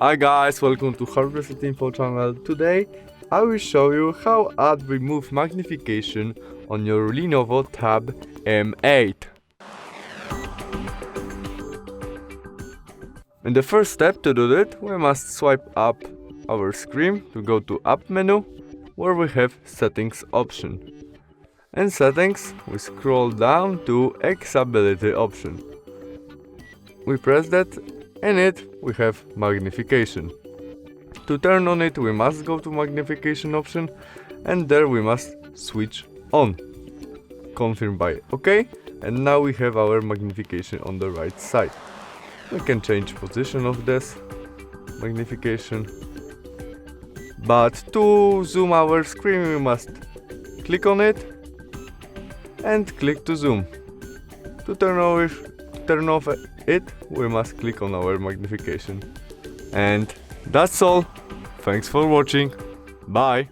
Hi guys, welcome to HardReset.Info channel. Today I will show you how to add remove magnification on your Lenovo Tab M8. In the first step to do that, we must swipe up our screen to go to App menu, where we have Settings option. In Settings, we scroll down to Accessibility option. We press that. In it, we have magnification. To turn on it, we must go to magnification option, and there we must switch on. Confirm by OK, and now we have our magnification on the right side. We can change position of this magnification. But to zoom our screen, we must click on it and click to zoom. To turn off it, we must click on our magnification. And that's all. Thanks for watching. Bye.